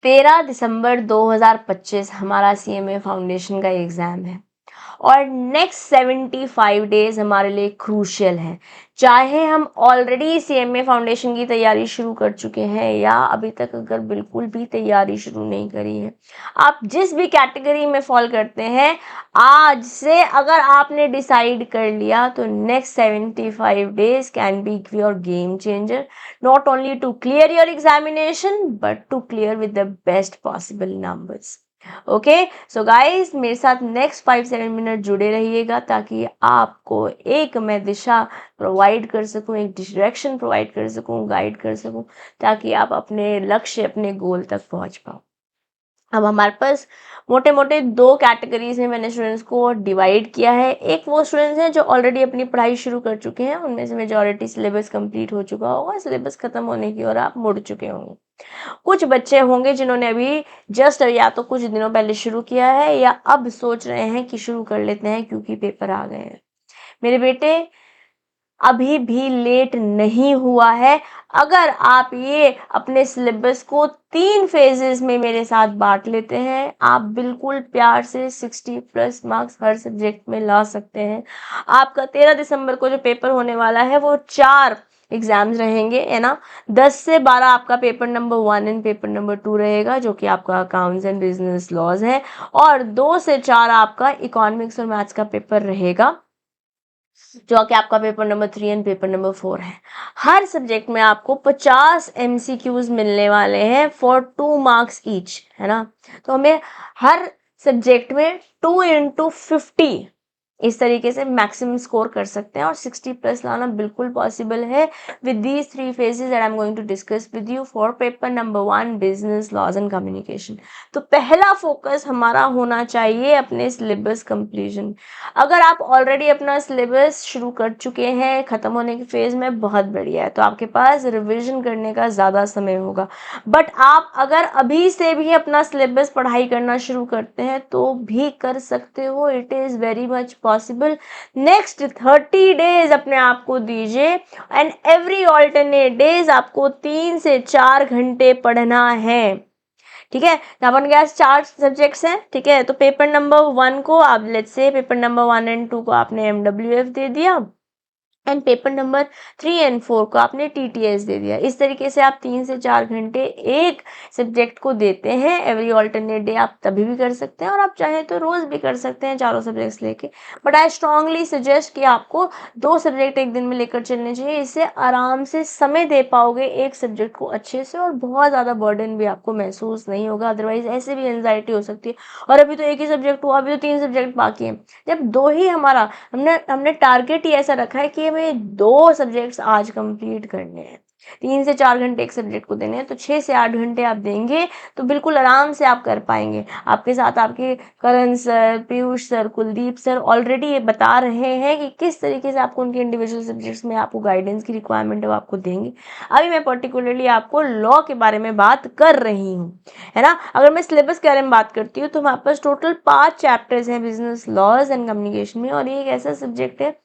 13 दिसंबर 2025 हमारा CMA foundation का exam है और नेक्स्ट 75 डेज हमारे लिए क्रूशियल हैं। चाहे हम ऑलरेडी CMA फाउंडेशन की तैयारी शुरू कर चुके हैं या अभी तक अगर बिल्कुल भी तैयारी शुरू नहीं करी है, आप जिस भी कैटेगरी में फॉल करते हैं, आज से अगर आपने डिसाइड कर लिया तो next 75 days can be your game changer, not only to clear your examination but to clear with the best possible numbers. Okay so guys, मेरे साथ नेक्स्ट 5-7 मिनट जुड़े रहिएगा ताकि आपको एक मैं दिशा प्रोवाइड कर सकूं, एक डायरेक्शन प्रोवाइड कर सकूं, गाइड कर सकूं, ताकि आप अपने लक्ष्य, अपने गोल तक पहुंच पाओ। अब हमारे पास मोटे मोटे 2 कैटेगरीज में मैंने स्टूडेंट्स को डिवाइड किया है। एक वो स्टूडेंट्स हैं जो ऑलरेडी अपनी पढ़ाई शुरू कर चुके हैं, उनमें से मेजॉरिटी सिलेबस कंप्लीट हो चुका होगा, सिलेबस खत्म होने की ओर आप मुड़ चुके होंगे। कुछ बच्चे होंगे जिन्होंने अभी जस्ट या तो कुछ दिनों पहले शुरू किया है या अब सोच रहे हैं कि शुरू कर लेते हैं क्योंकि पेपर आ गए हैं। मेरे बेटे, अभी भी लेट नहीं हुआ है। अगर आप ये अपने सिलेबस को 3 फेजेस में मेरे साथ बांट लेते हैं, आप बिल्कुल प्यार से 60+ मार्क्स हर सब्जेक्ट में ला सकते हैं। आपका 13 दिसंबर को जो पेपर होने वाला है वो 4 एग्जाम्स रहेंगे, है ना। 10 से 12 आपका paper number 1 and paper number 2 रहेगा, जो कि आपका अकाउंट्स एंड बिजनेस लॉज है, और 2 से 4 आपका इकोनॉमिक्स और मैथ्स का पेपर रहेगा, जो कि आपका paper number 3 and paper number 4 है। हर सब्जेक्ट में आपको 50 MCQs मिलने वाले हैं फॉर 2 मार्क्स ईच, है ना। तो हमें हर सब्जेक्ट में 2 × 50 इस तरीके से मैक्सिमम स्कोर कर सकते हैं और 60+ लाना बिल्कुल पॉसिबल है with these 3 phases that I am going to discuss with you for paper number 1 business laws and communication. तो पहला फोकस हमारा होना चाहिए अपने सिलेबस कंप्लीशन। अगर आप ऑलरेडी अपना सिलेबस शुरू कर चुके हैं, खत्म होने के फेज में, बहुत बढ़िया है, तो आपके पास रिविजन करने का ज़्यादा समय होगा। बट आप अगर अभी से भी अपना सिलेबस पढ़ाई करना शुरू करते हैं तो भी कर सकते हो, it is very much possible. Next 30 days अपने आप को दीजिए एंड एवरी ऑल्टरनेट डेज आपको 3 से 4 घंटे पढ़ना है, ठीक है। अपन के पास 4 सब्जेक्ट्स हैं, ठीक है। तो पेपर नंबर 1 को आप let's say paper number 1 and 2 को आपने MWF दे दिया एंड पेपर नंबर 3 एंड 4 को आपने TTS दे दिया। इस तरीके से आप 3 से 4 घंटे एक सब्जेक्ट को देते हैं। एवरी ऑल्टरनेट डे आप तभी भी कर सकते हैं और आप चाहें तो रोज भी कर सकते हैं चारों सब्जेक्ट्स लेके। बट आई स्ट्रांगली सजेस्ट कि आपको 2 सब्जेक्ट एक दिन में लेकर चलने चाहिए। इससे आराम से समय दे पाओगे एक सब्जेक्ट को अच्छे से और बहुत ज़्यादा बर्डन भी आपको महसूस नहीं होगा। अदरवाइज ऐसे भी एंजाइटी हो सकती है, और अभी तो एक ही सब्जेक्ट हुआ, अभी तो 3 सब्जेक्ट बाकी हैं। जब 2 ही हमारा हमने टारगेट ही ऐसा रखा है कि हमें 2 सब्जेक्ट्स आज कंप्लीट करने हैं, 3 से 4 घंटे एक सब्जेक्ट को देने हैं, तो 6 से 8 घंटे आप देंगे तो बिल्कुल आराम से आप कर पाएंगे। आपके साथ आपके Karan sir, Piyush sir, Kuldeep sir already ये बता रहे हैं कि किस तरीके से आपको उनके इंडिविजुअल सब्जेक्ट्स में आपको गाइडेंस की रिक्वायरमेंट है वो आपको देंगे। अभी मैं पर्टिकुलरली आपको लॉ के बारे में बात कर रही हूँ, है ना। अगर मैं सिलेबस के बारे में बात करती हूँ तो हमारे पास टोटल 5 चैप्टर्स हैं बिजनेस लॉज एंड कम्युनिकेशन में, और ये एक ऐसा सब्जेक्ट है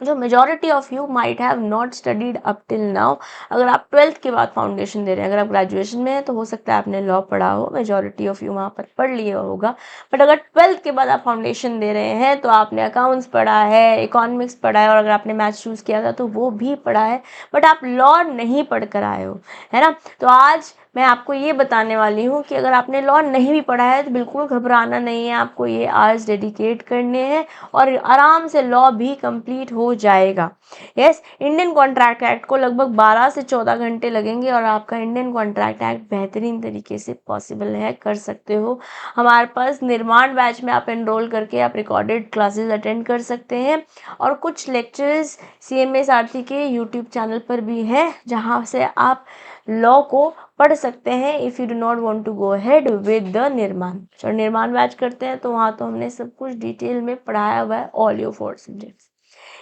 जो majority of you might have not studied up till now. अगर आप 12th के बाद फाउंडेशन दे रहे हैं, अगर आप ग्रेजुएशन में हैं तो हो सकता है आपने लॉ पढ़ा हो, मेजॉरिटी ऑफ यू वहाँ पर पढ़ लिया होगा। बट अगर 12th के बाद आप फाउंडेशन दे रहे हैं तो आपने अकाउंट्स पढ़ा है, इकोनॉमिक्स पढ़ा है, और अगर आपने मैथ्स चूज़ किया था तो वो भी पढ़ा है, बट आप लॉ नहीं पढ़ कर आए हो, है ना। तो आज मैं आपको ये बताने वाली हूँ कि अगर आपने लॉ नहीं भी पढ़ा है तो बिल्कुल घबराना नहीं है, आपको ये आज डेडिकेट करने हैं और आराम से लॉ भी कंप्लीट हो जाएगा। यस, इंडियन कॉन्ट्रैक्ट एक्ट को लगभग 12 से 14 घंटे लगेंगे और आपका इंडियन कॉन्ट्रैक्ट एक्ट बेहतरीन तरीके से पॉसिबल है, कर सकते हो। हमारे पास निर्माण बैच में आप एनरोल करके आप रिकॉर्डेड क्लासेस अटेंड कर सकते हैं, और कुछ लेक्चर्स CMA सारथी के यूट्यूब चैनल पर भी हैं जहाँ से आप लॉ को पढ़ सकते हैं if you do not want to go ahead with the Nirman. और निर्माण बैच करते हैं तो वहाँ तो हमने सब कुछ डिटेल में पढ़ाया हुआ है, all your 4 subjects.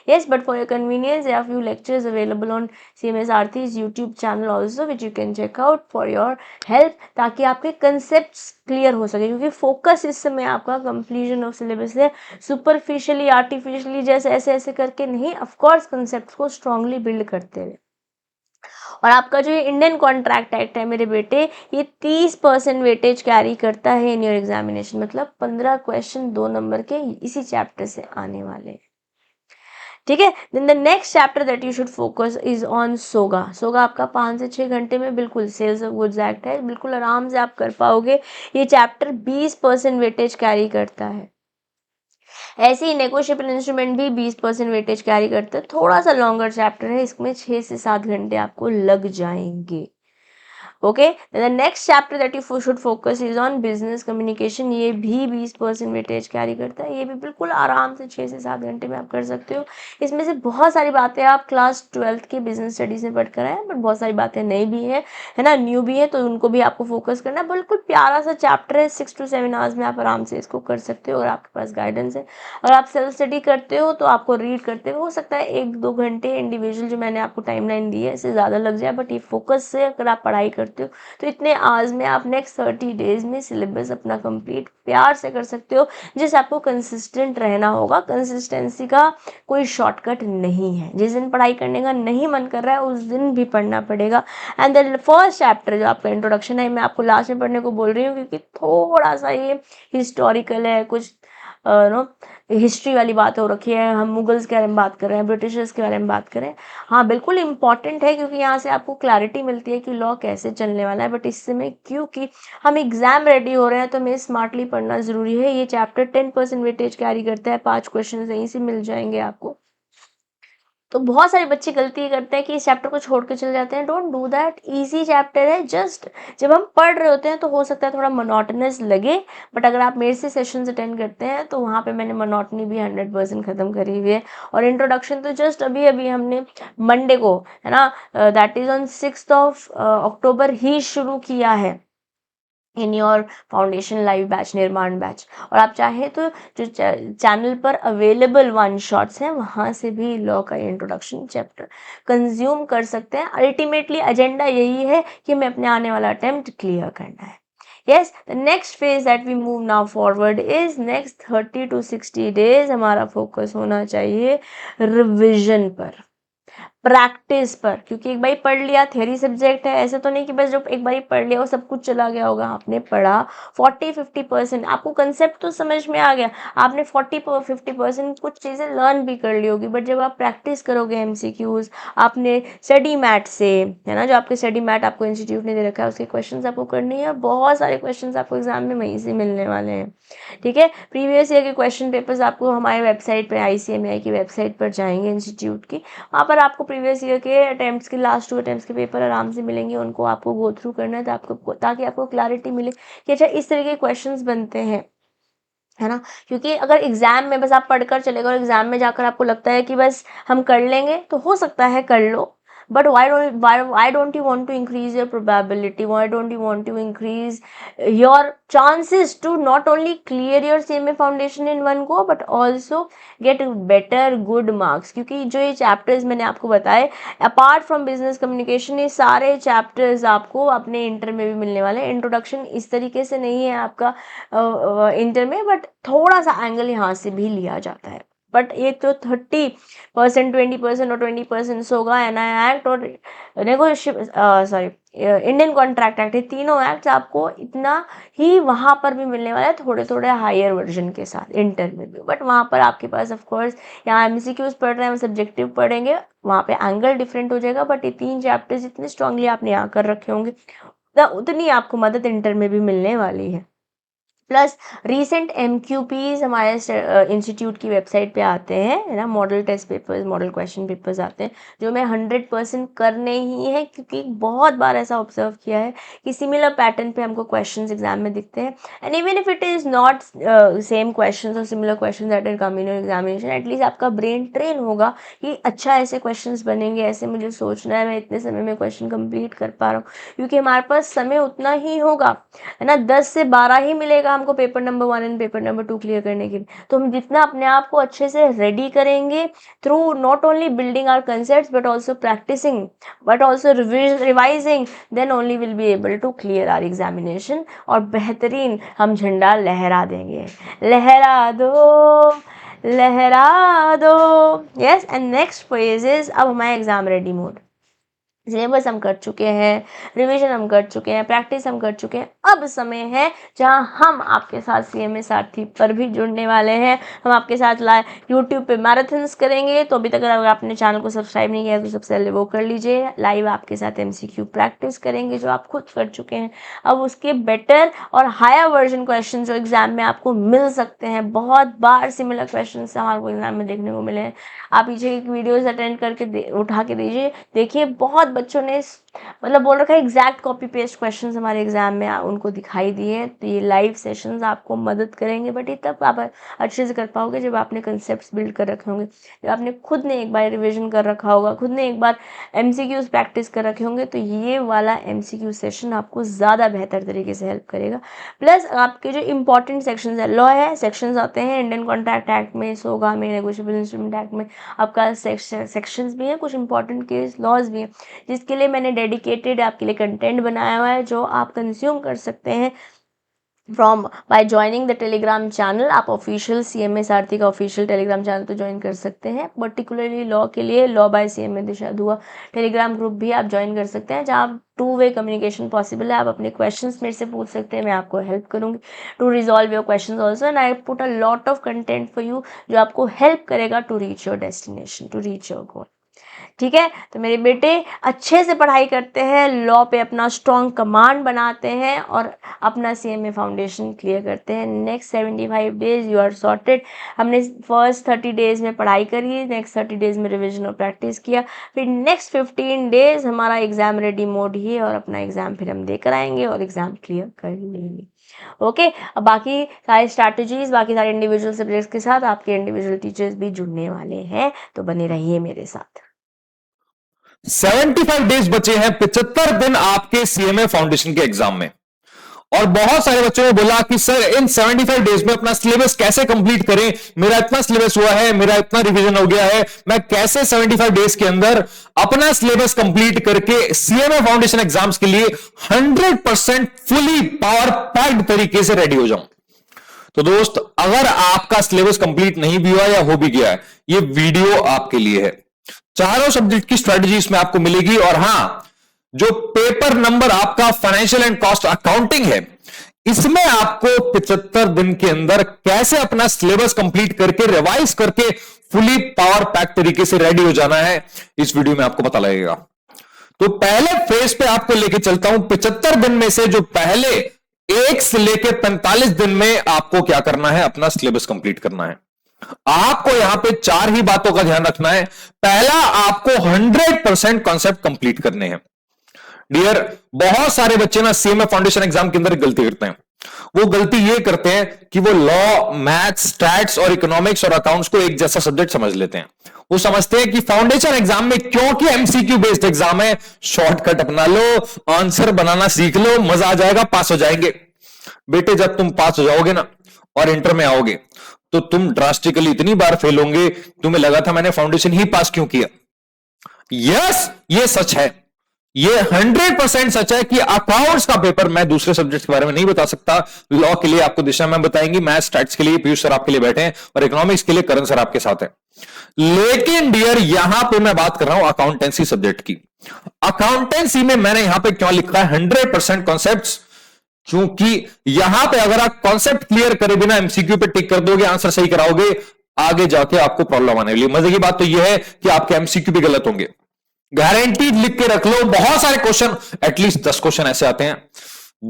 Yes, but for your convenience, there are few lectures available on CMA Sarthi's YouTube channel also, which you can check out for your help, ताकि आपके concepts क्लियर हो सके, क्योंकि फोकस इस समय आपका कंप्लीशन ऑफ सिलेबस है। Superficially, artificially जैसे ऐसे ऐसे करके नहीं, ऑफ कोर्स कंसेप्ट को स्ट्रांगली बिल्ड करते हुए। और आपका जो ये इंडियन कॉन्ट्रैक्ट एक्ट है मेरे बेटे, ये 30% वेटेज कैरी करता है इन योर एग्जामिनेशन, मतलब 15 क्वेश्चन 2 नंबर के इसी चैप्टर से आने वाले हैं। ठीक है, then the next chapter that you should focus is on सोगा। सोगा आपका 5 से 6 घंटे में बिल्कुल सेल्स ऑफ गुड्स एक्ट है, बिल्कुल आराम से आप कर पाओगे। ये चैप्टर 20% वेटेज कैरी करता है। ऐसे ही नेगोशिएबल इंस्ट्रूमेंट भी 20% वेटेज कैरी करते हैं, थोड़ा सा लॉन्गर चैप्टर है, इसमें 6 से 7 घंटे आपको लग जाएंगे। Okay, the next chapter that you should focus is on business communication. ये भी 20% वेटेज कैरी करता है, ये भी बिल्कुल आराम से 6 से 7 घंटे में आप कर सकते हो। इसमें से बहुत सारी बातें आप क्लास 12th के बिजनेस स्टडीज में पढ़ कर आए, बट बहुत सारी बातें नई भी है ना, न्यू भी है, तो उनको भी आपको फोकस करना है। बिल्कुल प्यारा सा चैप्टर है, 6 to 7 आवर्स में आप आराम से इसको कर सकते हो, अगर आपके पास गाइडेंस है। और आप सेल्फ स्टडी करते हो तो आपको रीड करते हुए हो सकता है 1-2 घंटे इंडिविजुअल जो मैंने आपको टाइमलाइन दी है इससे ज़्यादा लग जाए, बट ये फोकस से अगर आप पढ़ाई करते हो तो इतने आवर्स में आप नेक्स्ट 30 डेज में सिलेबस अपना कंप्लीट प्यार से कर सकते हो, जिससे आपको कंसिस्टेंट रहना होगा। कंसिस्टेंसी का कोई शॉर्टकट नहीं है, जिस दिन पढ़ाई करने का नहीं मन कर रहा है उस दिन भी पढ़ना पड़ेगा। एंड द फर्स्ट चैप्टर जो आपका इंट्रोडक्शन है, मैं आपको लास्ट में पढ़ने को बोल रही हूँ क्योंकि थोड़ा सा ये हिस्टोरिकल है, कुछ नो हिस्ट्री वाली बात हो रखी है। हम मुगल्स के बारे में बात कर रहे हैं, ब्रिटिशर्स के बारे में बात करें, हाँ बिल्कुल इंपॉर्टेंट है क्योंकि यहाँ से आपको क्लैरिटी मिलती है कि लॉ कैसे चलने वाला है। बट इससे में क्योंकि हम एग्जाम रेडी हो रहे हैं तो हमें स्मार्टली पढ़ना जरूरी है। ये चैप्टर 10% वेटेज कैरी करता है, 5 क्वेश्चन यहीं से मिल जाएंगे आपको। तो बहुत सारे बच्चे गलती करते हैं कि इस चैप्टर को छोड़ के चले जाते हैं। Don't do that, easy chapter है। जस्ट जब हम पढ़ रहे होते हैं तो हो सकता है थोड़ा मोनोटनस लगे, बट अगर आप मेरे से सेशंस अटेंड करते हैं तो वहाँ पे मैंने मोनोटनी भी 100% ख़त्म करी हुई है। और इंट्रोडक्शन तो जस्ट अभी अभी हमने मंडे को, है ना, दैट इज़ ऑन 6 अक्टूबर ही शुरू किया है in your foundation live batch, निर्माण बैच। और आप चाहे तो जो चैनल पर अवेलेबल वन शॉट्स हैं वहाँ से भी लॉ का इंट्रोडक्शन चैप्टर कंज्यूम कर सकते हैं। अल्टीमेटली एजेंडा यही है कि हमें अपने आने वाला अटेम्प्ट क्लियर करना है। yes, the next phase that we move now forward is next 30 to 60 days हमारा फोकस होना चाहिए रिविजन पर, प्रैक्टिस पर। क्योंकि एक बारी पढ़ लिया, थ्योरी सब्जेक्ट है, ऐसा तो नहीं कि बस जब एक बारी पढ़ लिया वो सब कुछ चला गया होगा। आपने पढ़ा 40-50%, आपको कंसेप्ट तो समझ में आ गया, आपने 40-50% कुछ चीज़ें लर्न भी कर ली होगी। बट जब आप प्रैक्टिस करोगे एमसीक्यूज, आपने स्टडी मैट से, है ना, जो आपके स्टडी मैट आपको इंस्टीट्यूट ने दे रखा है उसके क्वेश्चन आपको करनी है। बहुत सारे क्वेश्चन आपको एग्जाम में वहीं से मिलने वाले हैं। ठीक है, प्रीवियस ईयर के क्वेश्चन पेपर्स आपको हमारे वेबसाइट पर, ICMAI की वेबसाइट पर जाएंगे इंस्टीट्यूट की, वहाँ पर आपको प्रीवियस ईयर के अटेम्प्ट्स के लास्ट 2 अटेम्प्ट्स के पेपर आराम से मिलेंगे। उनको आपको गो थ्रू करना है ताकि आपको क्लैरिटी मिले कि अच्छा इस तरह के क्वेश्चंस बनते हैं, है ना। क्योंकि अगर एग्जाम में बस आप पढ़कर चले गए और एग्जाम में जाकर आपको लगता है कि बस हम कर लेंगे, तो हो सकता है कर लो, but why don't you want to increase your probability? Why don't you want to increase your chances to not only clear your CMA foundation in one go but also get better good marks? क्योंकि जो ये chapters मैंने आपको बताए apart from business communication, ये सारे chapters आपको अपने इंटर में भी मिलने वाले हैं। इंट्रोडक्शन इस तरीके से नहीं है आपका इंटर में, बट थोड़ा सा एंगल यहाँ से भी लिया जाता है। बट ये तो 30%, 20% और 20% होगा NI एक्ट और इंडियन कॉन्ट्रैक्ट एक्ट, ये तीनों एक्ट आपको इतना ही वहाँ पर भी मिलने वाला है, थोड़े थोड़े हायर वर्जन के साथ इंटर में भी। बट वहाँ पर आपके पास ऑफ कोर्स, यहाँ MCQs पढ़ रहे हैं, हम सब्जेक्टिव पढ़ेंगे, वहाँ पे एंगल डिफरेंट हो जाएगा। बट ये 3 चैप्टर्स इतने स्ट्रांगली आपने यहाँ कर रखे होंगे, उतनी आपको मदद इंटर में भी मिलने वाली है। प्लस रीसेंट MQPs हमारे इंस्टीट्यूट की वेबसाइट पे आते हैं, है ना, model test papers, model question papers आते हैं जो मैं 100% करने ही है। क्योंकि बहुत बार ऐसा ऑब्जर्व किया है कि सिमिलर पैटर्न पे हमको क्वेश्चंस एग्जाम में दिखते हैं, and even if it is not same questions और similar questions that are come in your examination, at least आपका ब्रेन ट्रेन होगा कि अच्छा ऐसे क्वेश्चंस बनेंगे, ऐसे मुझे सोचना है, मैं इतने समय में क्वेश्चन कंप्लीट कर पा रहा हूँ। क्योंकि हमारे पास समय उतना ही होगा, है ना, 10 से 12 ही मिलेगा हमको paper number 1 and paper number 2 clear करने के लिए। तो हम जितना अपने आप को अच्छे से रेडी करेंगे through not only building our concepts but also practicing, but also revising, then only will be able to clear our examination और बेहतरीन हम झंडा लहरा देंगे। लहरा दो, लहरा दो। Yes, and next phase is अब हमारा एग्जाम रेडी मोड। सिलेबस हम कर चुके हैं, रिवीजन हम कर चुके हैं, प्रैक्टिस हम कर चुके हैं। अब समय है जहां हम आपके साथ सीएमए सारथी पर भी जुड़ने वाले हैं। हम आपके साथ यूट्यूब पे मैराथन्स करेंगे। तो अभी तक अगर आपने चैनल को सब्सक्राइब नहीं किया तो सबसे पहले वो कर लीजिए। लाइव आपके साथ एमसीक्यू प्रैक्टिस करेंगे जो आप खुद कर चुके हैं। अब उसके बेटर और हायर वर्जन क्वेश्चन जो एग्जाम में आपको मिल सकते हैं, बहुत बार सिमिलर क्वेश्चन हमारे को एग्जाम में देखने को मिले हैं। आप पीछे की वीडियोज अटेंड करके उठा के दीजिए, देखिए बहुत बच्चों ने मतलब बोल रखा है एग्जैक्ट कॉपी पेस्ट क्वेश्चंस हमारे एग्जाम में उनको दिखाई दिए हैं। तो ये लाइव सेशंस आपको मदद करेंगे, बट ये तब आप अच्छे से कर पाओगे जब आपने कंसेप्ट्स बिल्ड कर रखे होंगे, जब आपने खुद ने एक बार रिविजन कर रखा होगा, खुद ने एक बार एमसीक्यूज प्रैक्टिस कर रखे होंगे। तो ये वाला एमसीक्यू सेशन आपको ज़्यादा बेहतर तरीके से हेल्प करेगा। प्लस आपके जो इंपॉर्टेंट सेक्शंस है, लॉ है, सेक्शंस आते हैं इंडियन कॉन्ट्रैक्ट एक्ट में, सोगा में, नेगोशिएबल इंस्ट्रूमेंट एक्ट में आपका सेक्शंस भी हैं, कुछ इंपॉर्टेंट केस लॉज भी हैं, जिसके लिए मैंने डेडिकेटेड आपके लिए कंटेंट बनाया हुआ है जो आप कंज्यूम कर सकते हैं from by joining the Telegram channel. आप ऑफिशियल सीएमए सारथी का ऑफिशियल टेलीग्राम चैनल तो ज्वाइन कर सकते हैं। पर्टिकुलरली लॉ के लिए लॉ बाय सीएमए दिशा दुआ टेलीग्राम ग्रुप भी आप ज्वाइन कर सकते हैं, जहाँ 2 वे कम्युनिकेशन पॉसिबल है। आप अपने क्वेश्चंस मेरे से पूछ सकते हैं, मैं आपको हेल्प करूंगी to resolve your questions also, and I put a lot of content for you जो आपको हेल्प करेगा to reach your destination, to reach your goal. ठीक है, तो मेरे बेटे अच्छे से पढ़ाई करते हैं, लॉ पे अपना स्ट्रॉन्ग कमांड बनाते हैं और अपना सीएमए फाउंडेशन क्लियर करते हैं। Next 75 days you are sorted. हमने फर्स्ट 30 डेज में पढ़ाई करी, नेक्स्ट 30 डेज में रिविजन और प्रैक्टिस किया, फिर नेक्स्ट 15 डेज हमारा एग्जाम रेडी मोड ही है और अपना एग्जाम फिर हम देकर आएंगे और एग्जाम क्लियर कर लेंगे। ओके, अब बाकी सारे स्ट्रैटेजीज, बाकी सारे इंडिविजुअल सब्जेक्ट्स के साथ आपके इंडिविजुअल टीचर्स भी जुड़ने वाले हैं, तो बने रहिए मेरे साथ। 75 डेज बचे हैं, 75 दिन आपके सीएमए फाउंडेशन के एग्जाम में। और बहुत सारे बच्चों ने बोला कि सर इन 75 डेज में अपना सिलेबस कैसे कंप्लीट करें, मेरा इतना सिलेबस हुआ है, मेरा इतना रिवीजन हो गया है, मैं कैसे 75 डेज के अंदर अपना सिलेबस कंप्लीट करके सीएमए फाउंडेशन एग्जाम्स के लिए 100% फुली पावर पैक्ड तरीके से रेडी हो जाऊं। तो दोस्त, अगर आपका सिलेबस कंप्लीट नहीं भी हुआ या हो भी गया है, ये वीडियो आपके लिए है। चारों सब्जेक्ट की स्ट्रेटजी इसमें आपको मिलेगी। और हां, जो पेपर नंबर आपका फाइनेंशियल एंड कॉस्ट अकाउंटिंग है, इसमें आपको 75 दिन के अंदर कैसे अपना सिलेबस कंप्लीट करके रिवाइज करके फुली पावर पैक तरीके से रेडी हो जाना है, इस वीडियो में आपको पता लगेगा। तो पहले फेज पे आपको लेके चलता हूं। 75 दिन में से जो पहले 1 से लेकर 45 दिन में आपको क्या करना है, अपना सिलेबस कंप्लीट करना है। आपको यहां पे 4 ही बातों का ध्यान रखना है। पहला, आपको 100% कॉन्सेप्ट कंप्लीट करने हैं। डियर, बहुत सारे बच्चे ना सीएमए फाउंडेशन एग्जाम के अंदर गलती करते हैं। वो गलती ये करते हैं कि वो लॉ, मैथ्स, स्टैट्स और इकोनॉमिक्स और अकाउंट्स को एक जैसा सब्जेक्ट समझ लेते हैं। वो समझते हैं कि फाउंडेशन एग्जाम में, क्योंकि एमसीक्यू बेस्ड एग्जाम है, शॉर्टकट अपना लो, आंसर बनाना सीख लो, मजा आ जाएगा, पास हो जाएंगे। बेटे, जब तुम पास हो जाओगे ना और इंटर में आओगे तो तुम ड्रास्टिकली इतनी बार फेल होंगे, तुम्हें लगा था मैंने फाउंडेशन ही पास क्यों किया। यस, ये सच है, ये 100% सच है कि अकाउंट्स का पेपर मैं दूसरे सब्जेक्ट के बारे में नहीं बता सकता। लॉ के लिए आपको दिशा मैम बताएंगी, मैथ स्टैट्स के लिए पीयूष सर आपके लिए बैठे हैं और इकोनॉमिक्स के लिए करण सर आपके साथ है। लेकिन डियर, यहां पे मैं बात कर रहा हूं अकाउंटेंसी सब्जेक्ट की। अकाउंटेंसी में मैंने यहां पे क्यों लिखा है 100% कॉन्सेप्ट्स, क्योंकि यहां पे अगर आप कॉन्सेप्ट क्लियर करे बिना एमसीक्यू पे टिक कर दोगे, आंसर सही कराओगे, आगे जाके आपको प्रॉब्लम आने वाली है। मजे की बात तो यह है कि आपके एमसीक्यू भी गलत होंगे, गारंटीड। लिख के रख लो, बहुत सारे क्वेश्चन, एटलीस्ट 10 क्वेश्चन ऐसे आते हैं,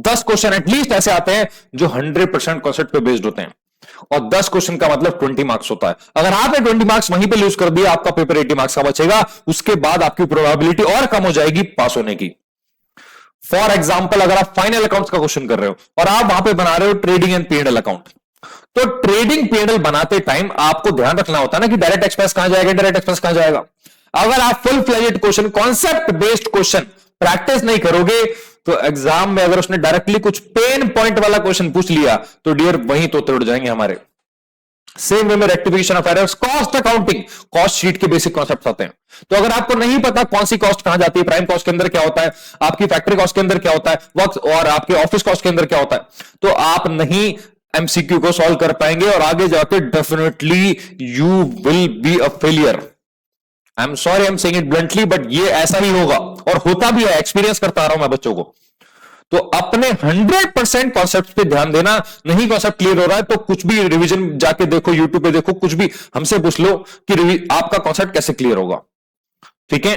10 क्वेश्चन एटलीस्ट ऐसे आते हैं जो 100% कॉन्सेप्ट पे बेस्ड होते हैं। और 10 क्वेश्चन का मतलब 20 मार्क्स होता है। अगर आपने 20 मार्क्स वहीं पे लूज कर दिया, आपका पेपर 80 मार्क्स का बचेगा। उसके बाद आपकी प्रोबेबिलिटी और कम हो जाएगी पास होने की। फॉर एग्जाम्पल, अगर आप फाइनल अकाउंट्स का क्वेश्चन कर रहे हो और आप वहां पे बना रहे हो ट्रेडिंग एंड पीएनएल अकाउंट, तो ट्रेडिंग पीएनएल बनाते टाइम आपको ध्यान रखना होता है ना कि डायरेक्ट एक्सपेंस कहां जाएगा, डायरेक्ट एक्सपेंस कहां जाएगा। अगर आप full fledged question, concept based question practice नहीं करोगे, तो एग्जाम में अगर उसने डायरेक्टली कुछ पेन पॉइंट वाला क्वेश्चन पूछ लिया तो डियर वहीं तो तोड़ जाएंगे हमारे। सेम वे में rectification of errors, cost accounting, cost sheet के बेसिक कॉन्सेप्ट्स आते हैं। तो अगर आपको नहीं पता कौन सी कॉस्ट कहां जाती है, प्राइम कॉस्ट के अंदर क्या होता है, आपकी फैक्ट्री कॉस्ट के अंदर क्या होता है, वर्क और आपके ऑफिस कॉस्ट के अंदर क्या होता है, तो आप नहीं एमसीक्यू को सॉल्व कर पाएंगे और आगे जाके definitely you will be a failure. I am sorry, I am saying it bluntly, but ये ऐसा ही होगा और होता भी है, एक्सपीरियंस करता आ रहा हूं मैं बच्चों को। तो अपने 100% कॉन्सेप्ट पे ध्यान देना। नहीं कॉन्सेप्ट क्लियर हो रहा है तो कुछ भी रिवीजन जाके देखो, यूट्यूब पे देखो, कुछ भी हमसे पूछ लो कि आपका कॉन्सेप्ट कैसे क्लियर होगा। ठीक है,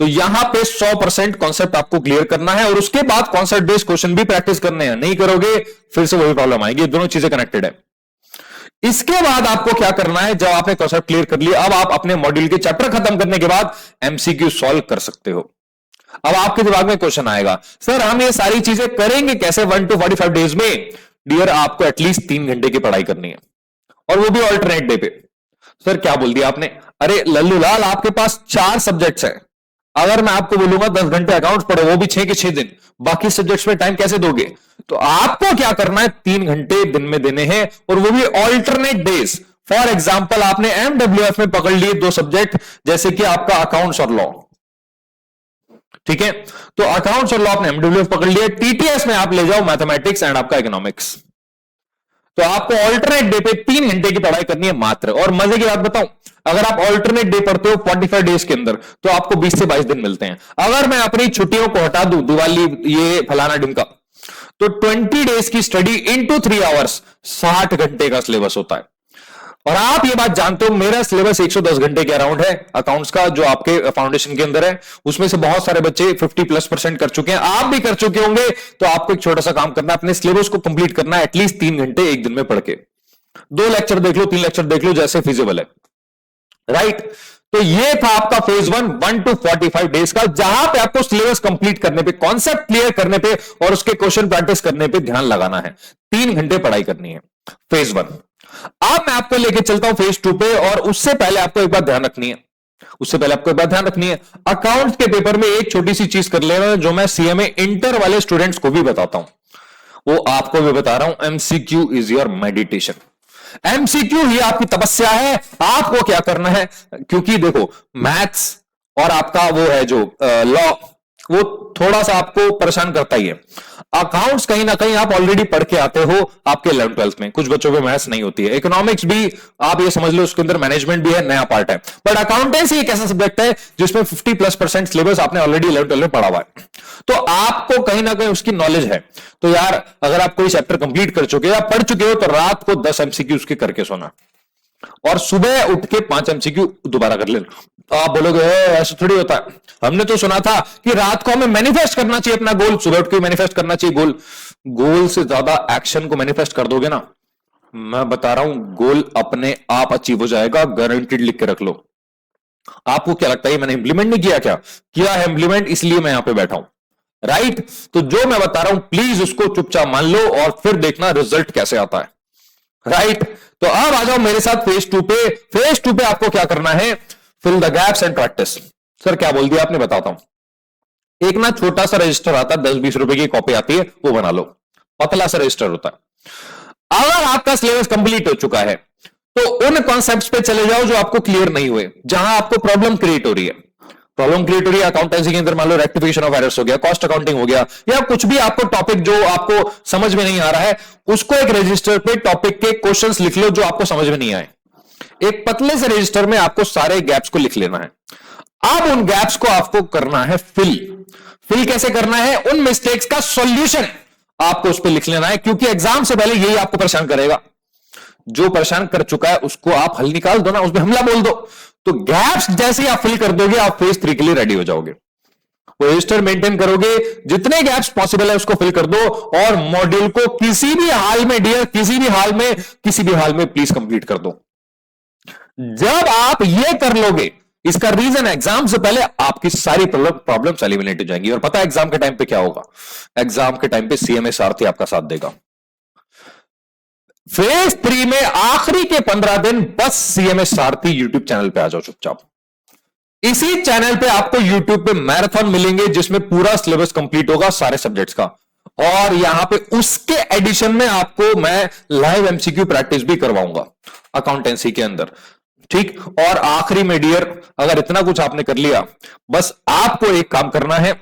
तो यहां पे 100% कॉन्सेप्ट आपको क्लियर करना है और उसके बाद कॉन्सेप्ट बेस्ड क्वेश्चन भी प्रैक्टिस करने हैं। नहीं करोगे फिर से वही प्रॉब्लम आएगी। दोनों चीजें कनेक्टेड है। इसके बाद आपको क्या करना है, जब आपने कॉन्सेप्ट क्लियर कर लिया, अब आप अपने मॉड्यूल के चैप्टर खत्म करने के बाद एमसीक्यू सॉल्व कर सकते हो। अब आपके दिमाग में क्वेश्चन आएगा, सर हम ये सारी चीजें करेंगे कैसे 1 to 45 डेज में? डियर, आपको एटलीस्ट 3 घंटे की पढ़ाई करनी है और वो भी ऑल्टरनेट डे पे। सर क्या बोल दिया आपने? अरे लल्लू लाल, आपके पास 4 सब्जेक्ट्स हैं। अगर मैं आपको बोलूंगा 10 घंटे अकाउंट्स पढ़ो, वो भी 6 के 6 दिन, बाकी सब्जेक्ट्स में टाइम कैसे दोगे? तो आपको क्या करना है, 3 घंटे दिन में देने हैं और वो भी ऑल्टरनेट डेज। फॉर एग्जाम्पल, आपने एमडब्ल्यूएफ में पकड़ लिए 2 सब्जेक्ट, जैसे कि आपका अकाउंट्स और लॉ। ठीक है, तो अकाउंट्स और लॉ आपने एमडब्ल्यूएफ पकड़ लिया। टीटीएस में आप ले जाओ मैथमेटिक्स एंड आपका इकोनॉमिक्स। तो आपको ऑल्टरनेट डे पे 3 घंटे की पढ़ाई करनी है मात्र। और मजे की बात बताऊं, अगर आप ऑल्टरनेट डे पढ़ते हो 45 डेज के अंदर, तो आपको 20 से 22 दिन मिलते हैं। अगर मैं अपनी छुट्टियों को हटा दूं, दिवाली ये फलाना ढिमका, तो 20 डेज की स्टडी इनटू 3 आवर्स 60 घंटे का सिलेबस होता है। और आप ये बात जानते हो, मेरा सिलेबस 110 घंटे के अराउंड है अकाउंट्स का, जो आपके फाउंडेशन के अंदर है। उसमें से बहुत सारे बच्चे 50+% कर चुके हैं, आप भी कर चुके होंगे। तो आपको एक छोटा सा काम करना है, अपने सिलेबस को कंप्लीट करना है एटलीस्ट 3 घंटे एक दिन में पढ़ के। 2 लेक्चर देख लो, 3 लेक्चर देख लो, जैसे फिजिबल है। राइट, तो ये था आपका फेज 1 to 45 डेज का, जहां पे आपको सिलेबस कंप्लीट करने पे, कॉन्सेप्ट क्लियर करने पे और उसके क्वेश्चन प्रैक्टिस करने पे ध्यान लगाना है। 3 घंटे पढ़ाई करनी है, फेज 1। अब मैं आपको लेके चलता हूं फेज 2 पे, और उससे पहले आपको एक बात ध्यान रखनी है, अकाउंट्स के पेपर में एक छोटी सी चीज कर लेना, जो मैं सीएमए इंटर वाले स्टूडेंट्स को भी बताता हूं, वो आपको भी बता रहा हूं। MCQ is your meditation. MCQ ही आपकी तपस्या है। आपको क्या करना है, क्योंकि देखो मैथ्स और आपका वो है जो लॉ, वो थोड़ा सा आपको परेशान करता ही है। अकाउंट्स कहीं ना कहीं आप ऑलरेडी पढ़ के आते हो आपके 11th-12th में, कुछ बच्चों को मैथ्स नहीं होती है। इकोनॉमिक्स भी आप ये समझ लो, उसके अंदर मैनेजमेंट भी है, नया पार्ट है। बट अकाउंटेंसी एक ऐसा सब्जेक्ट है जिसमें 50+% सिलेबस आपने ऑलरेडी 11th-12th में पढ़ा हुआ है, तो आपको कहीं ना कहीं उसकी नॉलेज है। तो यार, अगर आप कोई चैप्टर कंप्लीट कर चुके हो या पढ़ चुके हो, तो रात को 10 एमसीक्यू उसके करके सोना और सुबह उठ के 5 एमसीक्यू दोबारा कर लेना। तो आप बोलोगे ऐसा थोड़ी होता है, हमने तो सुना था कि रात को हमें मैनिफेस्ट करना चाहिए अपना गोल, सुबह उठ के मैनिफेस्ट करना चाहिए गोल। गोल से ज्यादा एक्शन को मैनिफेस्ट कर दोगे ना, मैं बता रहा हूं, गोल अपने आप अचीव हो जाएगा, गारंटीड। लिख के रख लो। आपको क्या लगता है मैंने इंप्लीमेंट नहीं किया? क्या किया है इंप्लीमेंट, इसलिए मैं यहां पे बैठा हूं। राइट, तो जो मैं बता रहा हूं प्लीज उसको चुपचाप मान लो और फिर देखना रिजल्ट कैसे आता है। राइट, तो अब आ जाओ मेरे साथ फेज 2 पे। फेज 2 पे आपको क्या करना है, fill the gaps and practice. Sir क्या बोल दिया आपने, बताता हूं। एक ना छोटा सा रजिस्टर आता है, 10-20 रुपए की कॉपी आती है, वो बना लो। पतला सा रजिस्टर होता है। अगर आपका सिलेबस कंप्लीट हो चुका है, तो उन कॉन्सेप्ट्स पे चले जाओ जो आपको क्लियर नहीं हुए, जहां आपको प्रॉब्लम क्रिएट हो रही है। अकाउंटेंसी के अंदर मान लो रेक्टिफिकेशन ऑफ एरर्स हो गया, कॉस्ट अकाउंटिंग हो गया, या कुछ भी आपको टॉपिक जो आपको समझ में नहीं आ रहा है, उसको एक रजिस्टर पे टॉपिक के क्वेश्चंस लिख लो जो आपको समझ में नहीं आए। एक पतले से रजिस्टर में आपको सारे गैप्स को लिख लेना है। अब उन गैप्स को आपको करना है फिल कैसे करना है, उन मिस्टेक्स का सॉल्यूशन आपको उस पर लिख लेना है, क्योंकि एग्जाम से पहले यही आपको परेशान करेगा। जो परेशान कर चुका है उसको आप हल निकाल दो ना, उसमें हमला बोल दो। तो गैप्स जैसे ही आप फिल कर दोगे, आप फेज 3 के लिए रेडी हो जाओगे। वो रजिस्टर मेंटेन करोगे, जितने गैप्स पॉसिबल है उसको फिल कर दो, और मॉड्यूल को किसी भी हाल में डियर, किसी भी हाल में प्लीज कंप्लीट कर दो। जब आप ये कर लोगे, इसका रीजन एग्जाम से पहले आपकी सारी प्रॉब्लम्स एलिमिनेट हो जाएंगी। और पता है एग्जाम के टाइम पे क्या होगा, एग्जाम के टाइम पे सीएमए सारथी आपका साथ देगा। फेज 3 में आखिरी के 15 दिन बस सीएमए सारथी यूट्यूब चैनल पे आ जाओ चुपचाप। इसी चैनल पे आपको यूट्यूब पे मैराथन मिलेंगे, जिसमें पूरा सिलेबस कंप्लीट होगा सारे सब्जेक्ट्स का, और यहां पे उसके एडिशन में आपको मैं लाइव एमसीक्यू प्रैक्टिस भी करवाऊंगा अकाउंटेंसी के अंदर। ठीक, और आखिरी में डियर, अगर इतना कुछ आपने कर लिया, बस आपको एक काम करना है,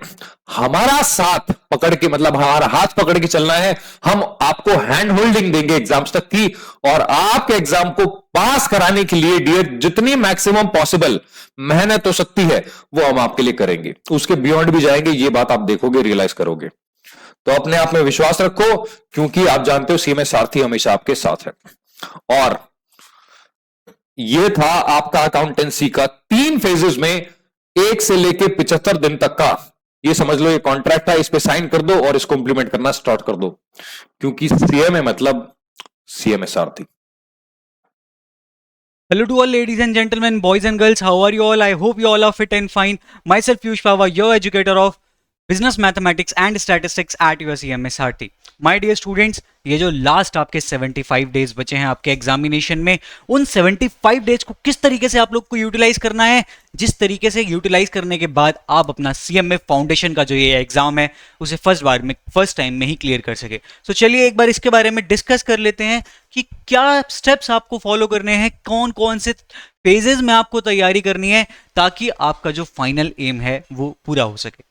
हमारा साथ पकड़ के, मतलब हमारा हाथ पकड़ के चलना है। हम आपको हैंड होल्डिंग देंगे एग्जाम्स तक की, और आपके एग्जाम को पास कराने के लिए डियर जितनी मैक्सिमम पॉसिबल मेहनत हो सकती है वो हम आपके लिए करेंगे। उसके बियॉन्ड भी जाएंगे, ये बात आप देखोगे, रियलाइज करोगे। तो अपने आप में विश्वास रखो, क्योंकि आप जानते हो सीएमए सारथी हमेशा आपके साथ है। और ये था आपका अकाउंटेंसी का 3 फेजेस में 1 से लेके 75 दिन तक का, ये समझ लो ये कॉन्ट्रैक्ट है, इस पे साइन कर दो और इसको इंप्लीमेंट करना स्टार्ट कर दो, क्योंकि सीएमए मतलब CMA Sarathi. Hello to all ladies and gentlemen, boys and girls, how are you all? I hope you all are fit and fine. Myself Piyush Pava, your educator of Business Mathematics and Statistics at your CMSRT. My dear students, ये जो last आपके 75 days बचे हैं आपके examination में, उन 75 days को किस तरीके से आप लोग को यूटिलाइज करना है, जिस तरीके से यूटिलाइज करने के बाद आप अपना सीएमए फाउंडेशन का जो ये एग्जाम है उसे फर्स्ट टाइम में ही क्लियर कर सके। तो चलिए एक बार इसके बारे में डिस्कस कर लेते हैं कि क्या स्टेप्स आपको फॉलो करने हैं, कौन कौन से फेजेस में आपको तैयारी करनी है ताकि आपका जो फाइनल एम है वो पूरा हो सके।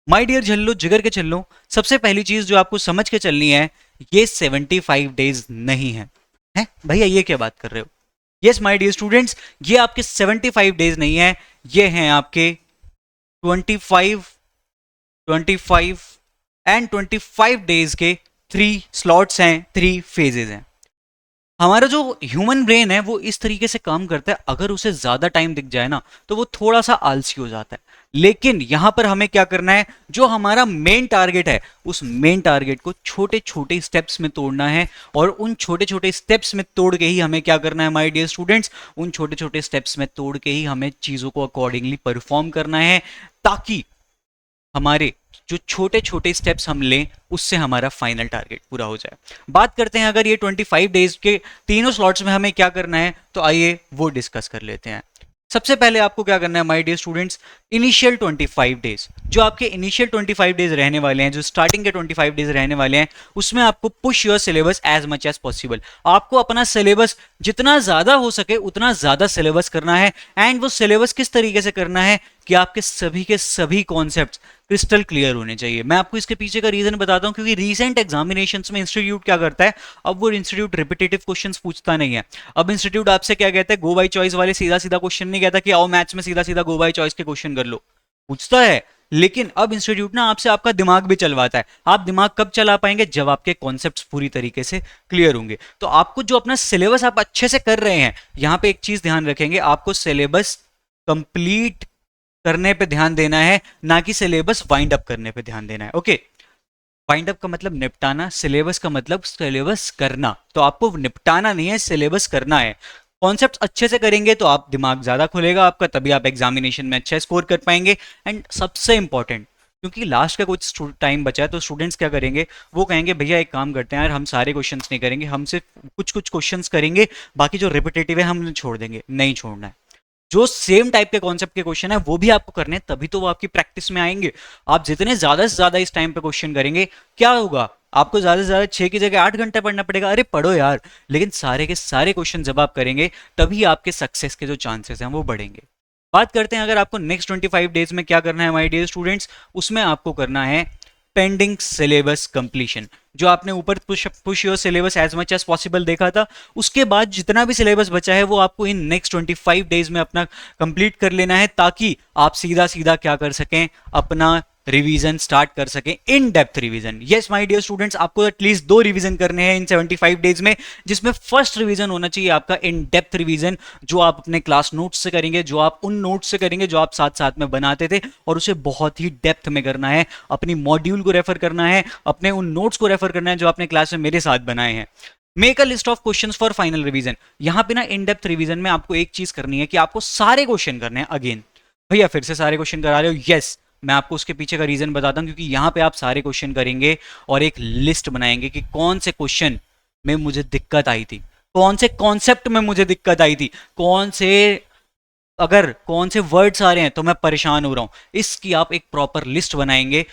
माय डियर झल्लो, जिगर के चल्लो, सबसे पहली चीज जो आपको समझ के चलनी है, ये 75 डेज नहीं है। हैं भैया, ये क्या बात कर रहे हो? यस माय डियर स्टूडेंट्स, ये आपके 75 डेज नहीं है, ये हैं आपके 25 एंड 25 डेज के 3 स्लॉट्स हैं, 3 फेजेस हैं। हमारा जो ह्यूमन ब्रेन है वो इस तरीके से काम करता है, अगर उसे ज्यादा टाइम दिख जाए ना तो वो थोड़ा सा आलसी हो जाता है। लेकिन यहां पर हमें क्या करना है, जो हमारा मेन टारगेट है उस मेन टारगेट को छोटे छोटे स्टेप्स में तोड़ना है, और उन छोटे छोटे स्टेप्स में तोड़ के ही हमें क्या करना है माय डियर स्टूडेंट्स, उन छोटे छोटे स्टेप्स में तोड़ के ही हमें चीजों को अकॉर्डिंगली परफॉर्म करना है, ताकि हमारे जो छोटे छोटे स्टेप्स हम लें उससे हमारा फाइनल टारगेट पूरा हो जाए। बात करते हैं अगर ये 25 डेज के तीनों स्लॉट्स में हमें क्या करना है, तो आइए वो डिस्कस कर लेते हैं। सबसे पहले आपको क्या करना है my dear students, initial 25 days, जो आपके इनिशियल 25 डेज रहने वाले हैं, जो स्टार्टिंग के 25 डेज रहने वाले हैं, उसमें आपको push your syllabus as much as possible. आपको अपना सिलेबस जितना ज्यादा हो सके उतना ज्यादा सिलेबस करना है। एंड वो सिलेबस किस तरीके से करना है कि आपके सभी के सभी कॉन्सेप्ट्स क्रिस्टल क्लियर होने चाहिए। मैं आपको इसके पीछे का रीजन बताता हूं, क्योंकि रीसेंट एग्जामिनेशंस में इंस्टीट्यूट क्या करता है, अब वो इंस्टीट्यूट रिपीटेटिव क्वेश्चंस पूछता नहीं है। अब इंस्टीट्यूट आपसे क्या कहता है, गो बाय चॉइस वाले सीधा सीधा क्वेश्चन नहीं कहता कि आओ मैथ्स में सीधा सीधा गो बाय चॉइस के क्वेश्चन कर लो, पूछता है। लेकिन अब इंस्टीट्यूट ना आपसे आपका दिमाग भी चलवाता है। आप दिमाग कब चला पाएंगे, जब आपके कॉन्सेप्ट्स पूरी तरीके से क्लियर होंगे। तो आपको जो अपना सिलेबस आप अच्छे से कर रहे हैं, यहां पे एक चीज ध्यान रखेंगे, आपको सिलेबस कंप्लीट करने पे ध्यान देना है, ना कि सिलेबस वाइंड अप करने पे ध्यान देना है। ओके, वाइंड अप का मतलब निपटाना, सिलेबस का मतलब सिलेबस करना। तो आपको निपटाना नहीं है, सिलेबस करना है। कॉन्सेप्ट अच्छे से करेंगे तो आप दिमाग ज्यादा खुलेगा आपका, तभी आप एग्जामिनेशन में अच्छा स्कोर कर पाएंगे। एंड सबसे इंपॉर्टेंट, क्योंकि लास्ट का कुछ टाइम बचा है, तो स्टूडेंट्स क्या करेंगे, वो कहेंगे भैया एक काम करते हैं यार, हम सारे क्वेश्चंस नहीं करेंगे, हम सिर्फ कुछ कुछ क्वेश्चंस करेंगे, बाकी जो रिपीटेटिव है हम छोड़ देंगे। नहीं छोड़ना है, जो सेम टाइप के कॉन्सेप्ट के क्वेश्चन है वो भी आपको करने हैं, तभी तो वो आपकी प्रैक्टिस में आएंगे। आप जितने ज्यादा से ज्यादा इस टाइम पे क्वेश्चन करेंगे, क्या होगा, आपको ज्यादा से ज्यादा 6 की जगह 8 घंटे पढ़ना पड़ेगा। अरे पढ़ो यार, लेकिन सारे के सारे क्वेश्चन जब आप करेंगे तभी आपके सक्सेस के जो चांसेस हैं वो बढ़ेंगे। बात करते हैं अगर आपको नेक्स्ट 25 डेज में क्या करना है माय डियर स्टूडेंट्स, उसमें आपको करना है पेंडिंग सिलेबस कंप्लीशन। जो आपने ऊपर push your syllabus as much as possible देखा था, उसके बाद जितना भी सिलेबस बचा है वो आपको इन नेक्स्ट 25 डेज में अपना कंप्लीट कर लेना है, ताकि आप सीधा सीधा क्या कर सकें, अपना रिवीजन स्टार्ट कर सकें, in depth revision. Yes my dear students, आपको एटलीस्ट 2 रिवीजन करने हैं इन 75 डेज में, जिसमें फर्स्ट रिवीजन होना चाहिए आपका इन डेप्थ रिवीजन, जो आप अपने क्लास नोट्स से करेंगे, जो आप उन नोट्स से करेंगे जो आप साथ साथ में बनाते थे, और उसे बहुत ही डेप्थ में करना है। अपनी मॉड्यूल को रेफर करना है, अपने उन नोट्स को रेफर करना है जो आपने क्लास में मेरे साथ बनाए हैं। Make a list of questions for final revision. यहां पे ना इन डेप्थ रिवीजन में आपको एक चीज करनी है कि आपको सारे क्वेश्चन करने हैं अगेन। भैया फिर से सारे क्वेश्चन करा रहे हो? यस, मैं आपको उसके पीछे का रीजन बताता हूं, क्योंकि यहां पे आप सारे क्वेश्चन करेंगे और एक लिस्ट बनाएंगे कि कौन से क्वेश्चन में मुझे दिक्कत आई थी, कौन से कॉन्सेप्ट में मुझे दिक्कत आई थी, कौन से वर्ड्स आ रहे हैं तो मैं परेशान हो रहा हूं। इसकी आप एक प्रॉपर लिस्ट बनाएंगे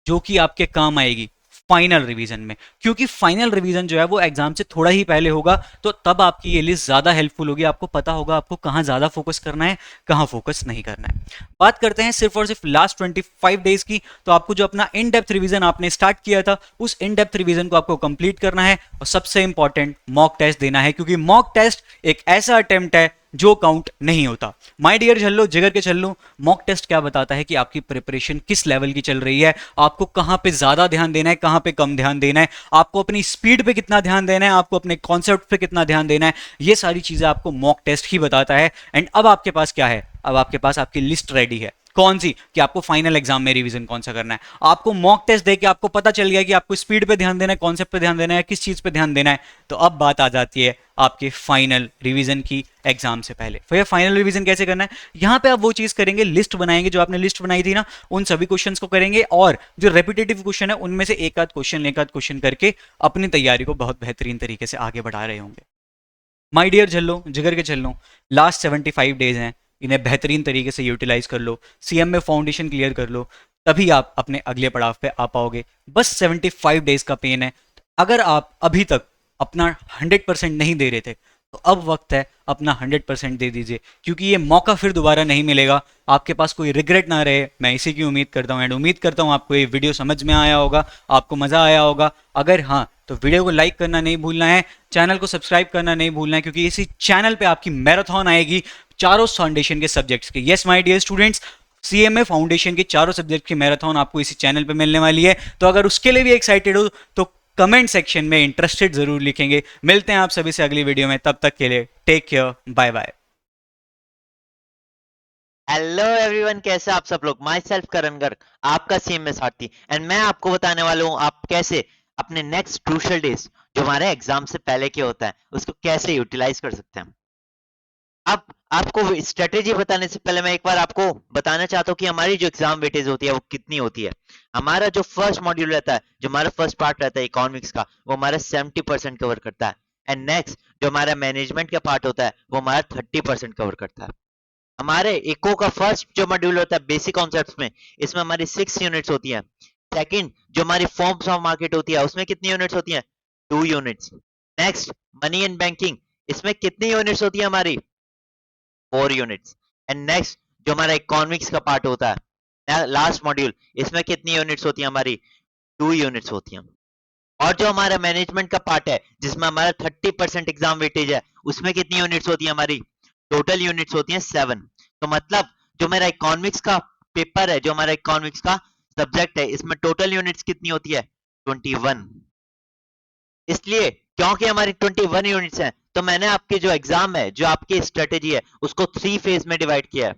जो कि आपके काम आएगी फाइनल रिवीजन में, क्योंकि फाइनल रिवीजन जो है वो एग्जाम से थोड़ा ही पहले होगा, तो तब आपकी ये लिस्ट ज़्यादा हेल्पफुल होगी, आपको पता होगा आपको कहाँ ज़्यादा फोकस करना है, कहाँ फोकस नहीं करना है। बात करते हैं सिर्फ और सिर्फ लास्ट 25 डेज की, तो आपको जो अपना इन डेप्थ रिवीजन आपने स्टार्ट किया था उस इन डेप्थ रिवीजन को आपको कंप्लीट करना है, और सबसे इंपॉर्टेंट मॉक टेस्ट देना है, क्योंकि मॉक टेस्ट एक ऐसा अटेम्प्ट है जो काउंट नहीं होता। माय डियर झल्लो, जिगर के छल्लो, मॉक टेस्ट क्या बताता है कि आपकी प्रिपरेशन किस लेवल की चल रही है, आपको कहां पे ज्यादा ध्यान देना है, कहां पे कम ध्यान देना है, आपको अपनी स्पीड पे कितना ध्यान देना है, आपको अपने कॉन्सेप्ट पे कितना ध्यान देना है, ये सारी चीजें आपको मॉक टेस्ट ही बताता है। एंड अब आपके पास क्या है, अब आपके पास आपकी लिस्ट रेडी है, कौन सी, कि आपको फाइनल एग्जाम में रिवीजन कौन सा करना है। आपको मॉक टेस्ट देके आपको पता चल गया कि आपको स्पीड पे ध्यान देना है, कॉन्सेप्ट पे ध्यान देना है, किस चीज पे ध्यान देना है। तो अब बात आ जाती है आपके फाइनल रिवीजन की एग्जाम से पहले। फिर फाइनल रिवीजन कैसे करना है, यहां पे आप वो चीज करेंगे, लिस्ट बनाएंगे, जो आपने लिस्ट बनाई थी ना उन सभी क्वेश्चंस को करेंगे, और जो रेपिटेटिव क्वेश्चन है उनमें से एक आध क्वेश्चन करके अपनी तैयारी को बहुत बेहतरीन तरीके से आगे बढ़ा रहे होंगे। माय डियर झल्लो, जिगर के झल्लो, लास्ट 75 डेज हैं, इन्हें बेहतरीन तरीके से यूटिलाइज कर लो, सीएमए फाउंडेशन क्लियर कर लो, तभी आप अपने अगले पड़ाव पे आ पाओगे। बस 75 डेज का पेन है। अगर आप अभी तक अपना 100% नहीं दे रहे थे, तो अब वक्त है अपना 100% दे दीजिए, क्योंकि ये मौका फिर दोबारा नहीं मिलेगा, आपके पास कोई रिग्रेट ना रहे, मैं इसी की उम्मीद करता हूँ। एंड उम्मीद करता हूँ आपको ये वीडियो समझ में आया होगा, आपको मजा आया होगा। अगर हाँ, तो वीडियो को लाइक करना नहीं भूलना है, चैनल को सब्सक्राइब करना नहीं भूलना है, क्योंकि इसी चैनल पे आपकी मैराथन आएगी चारों फाउंडेशन के सब्जेक्ट्स के। Yes my dear students, CMA foundation के चारों सब्जेक्ट की मैराथन आपको इसी चैनल पे मिलने वाली है। तो अगर उसके लिए भी एक्साइटेड हो तो कमेंट सेक्शन में इंटरेस्टेड जरूर लिखेंगे। मिलते हैं आप सभी से अगली वीडियो में, तब तक के लिए take care, bye bye. Hello everyone, कैसे आप सब लोग। माई सेल्फ करण गर्ग, आपका सीएमए साथी, एंड मैं आपको बताने वाला हूँ आप कैसे अपने नेक्स्ट क्रूशियल डेज जो हमारे एग्जाम से पहले के होता है उसको कैसे यूटिलाइज कर सकते हैं। अब आपको स्ट्रेटेजी बताने से पहले मैं एक बार आपको बताना चाहता हूँ कि हमारी जो एग्जाम वेटेज होती है वो कितनी होती है। हमारा जो फर्स्ट मॉड्यूल रहता है, जो हमारा फर्स्ट पार्ट रहता है इकोनॉमिक्स का, वो हमारा 70% कवर करता है। एंड नेक्स्ट जो हमारा मैनेजमेंट का पार्ट होता है वो हमारा 30% कवर करता है। हमारे इको का फर्स्ट जो मॉड्यूल होता है बेसिक कॉन्सेप्ट्स में, इसमें हमारी 6 यूनिट्स होती हैं। सेकंड जो हमारी फॉर्म्स ऑफ मार्केट होती है उसमें कितनी यूनिट्स होती हैं, 2 units. Next money and banking, इसमें कितनी यूनिट्स होती है हमारी, 4 यूनिट्स। एंड नेक्स्ट जो हमारा इकोनॉमिक्स का पार्ट होता है लास्ट मॉड्यूल, इसमें कितनी यूनिट्स होती है हमारी, 2 यूनिट्स होती हैं। और जो हमारा मैनेजमेंट का पार्ट है जिसमें हमारा 30% एग्जाम वेटेज है, उसमें कितनी यूनिट्स होती है हमारी, टोटल यूनिट्स होती हैं 7। तो मतलब जो मेरा इकोनॉमिक्स का पेपर है, जो हमारा इकोनॉमिक्स का सब्जेक्ट है, इसमें टोटल यूनिट्स कितनी होती है, 21। इसलिए क्योंकि हमारी 21 यूनिट्स हैं, तो मैंने आपके जो एग्जाम है, जो आपकी स्ट्रेटेजी है, उसको 3 फेज में डिवाइड किया है।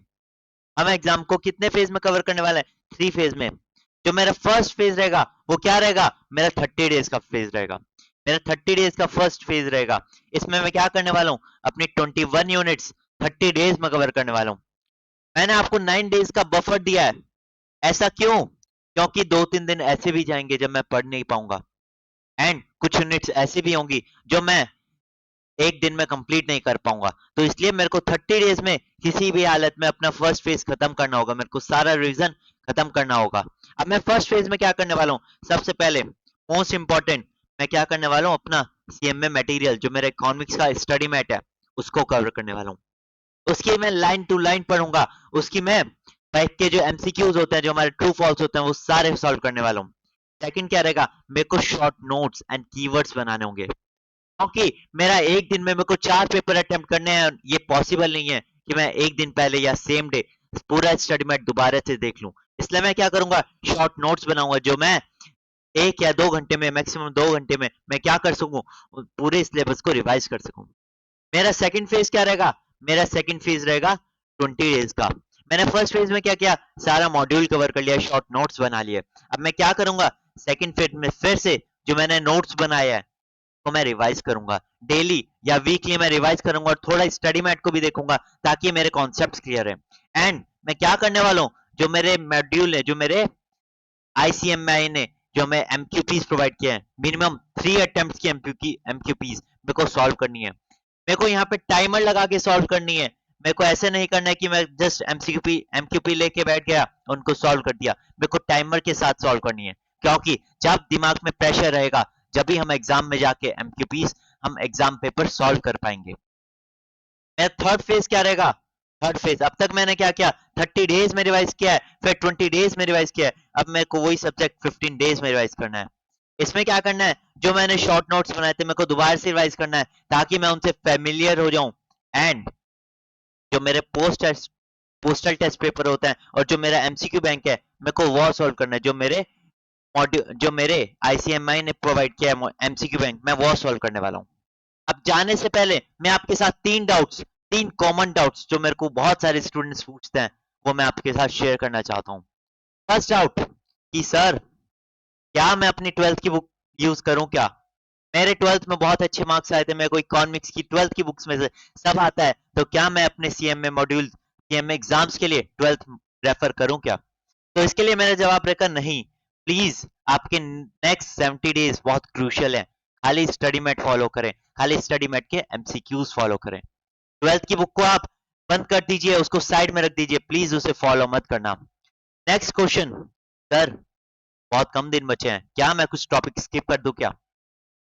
हम एग्जाम को कितने फेज में कवर करने वाले हैं, 3 फेज में। जो मेरा फर्स्ट फेज रहेगा वो क्या रहेगा, मेरा 30 डेज का फेज रहेगा। मेरा 30 डेज का फर्स्ट फेज रहेगा। इसमें मैं क्या करने वाला हूँ, अपनी 21 यूनिट्स 30 डेज में कवर करने वाला हूँ। मैंने आपको 9 डेज का बफर दिया है। ऐसा क्यों, क्योंकि 2-3 दिन ऐसे भी जाएंगे जब मैं पढ़ नहीं पाऊंगा, एंड कुछ यूनिट्स ऐसी भी होंगी जो मैं एक दिन में कंप्लीट नहीं कर पाऊंगा। तो इसलिए मेरे को 30 डेज में किसी भी हालत में अपना फर्स्ट फेज खत्म करना होगा, मेरे को सारा रिवीजन खत्म करना होगा। अब मैं फर्स्ट फेज में क्या करने वाला हूँ, सबसे पहले मोस्ट इंपॉर्टेंट मैं क्या करने वाला हूँ, अपना सीएमए मटेरियल जो मेरा इकोनॉमिक्स का स्टडी मैट है उसको कवर करने वाला हूँ। उसकी मैं लाइन टू लाइन पढ़ूंगा, उसकी मैं बैठ के जो एमसीक्यूज होते हैं, जो हमारे ट्रू फॉल्स होते हैं, वो सारे सॉल्व करने वाला हूँ। सेकंड क्या रहेगा, मेरे को शॉर्ट नोट्स एंड कीवर्ड्स बनाने होंगे, क्योंकि मेरा एक दिन में मेरे को 4 पेपर अटेम्प्ट करने हैं। ये पॉसिबल नहीं है कि मैं एक दिन पहले या सेम डे पूरा स्टडी मैट दोबारा से देख लूं। इसलिए मैं क्या करूंगा, शॉर्ट नोट्स बनाऊंगा, जो मैं 1 या 2 घंटे में, मैक्सिमम 2 घंटे में मैं क्या कर सकूं, पूरे सिलेबस को रिवाइज कर सकूं। मेरा सेकंड फेज क्या रहेगा, मेरा सेकंड फेज रहेगा 20 डेज का। मैंने फर्स्ट फेज में क्या किया, सारा मॉड्यूल कवर कर लिया, शॉर्ट नोट्स बना लिए। अब मैं क्या करूंगा, सेकंड फेज में फिर से जो मैंने नोट्स बनाया है तो मैं रिवाइज करूंगा, डेली या वीकली मैं रिवाइज करूंगा, और थोड़ा स्टडी मैट को भी देखूंगा ताकि मेरे कॉन्सेप्ट्स क्लियर है। एंड मैं क्या करने वाला हूँ, जो मेरे मॉड्यूल है, जो मेरे आईसीएमआई ने जो हमें एमक्यूपीज प्रोवाइड किया है, मिनिमम 3 अटेम्प्ट्स की एमक्यूपीज मेरे को सॉल्व करनी है। मेरे को यहाँ पे टाइमर लगा के सॉल्व करनी है। मेरे को ऐसे नहीं करना है कि मैं जस्ट एमक्यूपी लेके बैठ गया, उनको सॉल्व कर दिया। मेरे को टाइमर के साथ सॉल्व करनी है। क्योंकि जब दिमाग में प्रेशर रहेगा जब भी हम एग्जाम में जाके एमक्यूपीज हम एग्जाम पेपर सॉल्व कर पाएंगे। मेरा थर्ड फेज क्या रहेगा? थर्ड फेज अब तक मैंने क्या किया, 30 डेज में रिवाइज किया है, फिर 20 डेज में रिवाइज किया है, अब मेरे को वही सब्जेक्ट 15 डेज में रिवाइज करना है। इसमें क्या करना है, जो मैंने शॉर्ट नोट्स बनाए थे मेरे को दोबारा से रिवाइज करना है ताकि मैं उनसे फेमिलियर हो जाऊं। एंड जो मेरे पोस्टल टेस्ट पेपर होते हैं और जो मेरा एमसीक्यू बैंक है मेरे को वो सॉल्व करना है। जो मेरे आईसीएमआई ने प्रोवाइड किया है एमसीक्यू बैंक, मैं वो सॉल्व करने वाला हूँ। अब जाने से पहले मैं आपके साथ तीन कॉमन डाउट्स जो मेरे को बहुत सारे स्टूडेंट्स पूछते हैं वो मैं आपके साथ शेयर करना चाहता हूँ। फर्स्ट डाउट कि सर क्या मैं अपनी 12th की बुक यूज करूं क्या? मेरे 12th में बहुत अच्छे मार्क्स आए थे, मेरे को इकोनॉमिक्स की 12th की बुक्स में से सब आता है, तो क्या मैं अपने सीएमए मॉड्यूल सीएमए एग्जाम्स के लिए 12th रेफर करूं क्या? तो इसके लिए मेरा जवाब रहेगा नहीं। प्लीज आपके नेक्स्ट 70 डेज बहुत क्रूशियल है, खाली स्टडी मेट फॉलो करें, खाली स्टडी मेट के एमसीक्यूज फॉलो करें। 12th की बुक को आप बंद कर दीजिए, उसको साइड में रख दीजिए, प्लीज उसे फॉलो मत करना। नेक्स्ट क्वेश्चन, सर बहुत कम दिन बचे हैं, क्या मैं कुछ टॉपिक स्किप कर दूं क्या?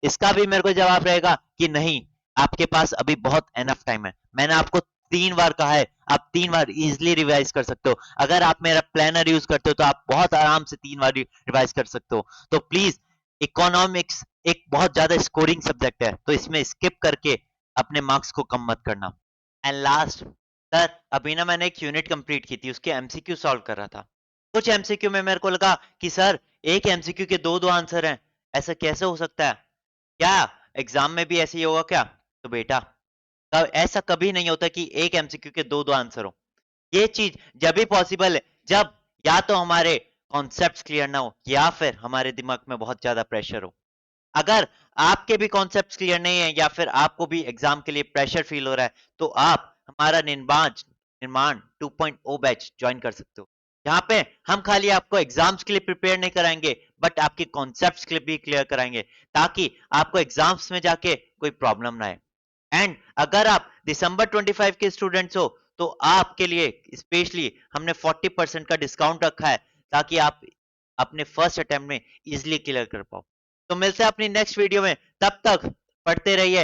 इसका भी मेरे को जवाब रहेगा कि नहीं, आपके पास अभी बहुत एनफ टाइम है। मैंने आपको 3 बार कहा है, आप 3 बार इजिली रिवाइज कर सकते हो। अगर आप मेरा प्लानर यूज करते हो तो आप बहुत आराम से 3 बार रिवाइज कर सकते हो। तो प्लीज, इकोनॉमिक्स एक बहुत ज्यादा स्कोरिंग सब्जेक्ट है, तो इसमें स्किप करके अपने मार्क्स को कम मत करना। एंड लास्ट, सर अभी ना मैंने एक यूनिट कंप्लीट की थी, उसके एमसीक्यू सॉल्व कर रहा था। कुछ एमसीक्यू में मेरे को लगा कि सर एक एमसीक्यू के दो आंसर हैं, ऐसा कैसे हो सकता है? क्या एग्जाम में भी ऐसे ही होगा क्या? तो बेटा ऐसा कभी नहीं होता कि एक एमसीक्यू के दो आंसर हो। ये चीज जब भी पॉसिबल है जब या तो हमारे कॉन्सेप्ट्स क्लियर ना हो या फिर हमारे दिमाग में बहुत ज्यादा प्रेशर हो। अगर आपके भी कॉन्सेप्ट्स क्लियर नहीं है या फिर आपको भी एग्जाम के लिए प्रेशर फील हो रहा है तो आप हमारा निर्माण 2.0 बैच ज्वाइन कर सकते हो। यहाँ पे हम खाली आपको एग्जाम्स के लिए प्रिपेयर नहीं कराएंगे बट आपके कॉन्सेप्ट्स के लिए भी क्लियर कराएंगे ताकि आपको एग्जाम्स में जाके कोई प्रॉब्लम ना आए। एंड अगर आप दिसंबर 25 के स्टूडेंट्स हो तो आपके लिए स्पेशली हमने 40% का डिस्काउंट रखा है ताकि आप अपने फर्स्ट अटेम्प्ट में इजिली क्लियर कर पाओ। तो मिलते हैं अपनी नेक्स्ट वीडियो में, तब तक पढ़ते रहिए,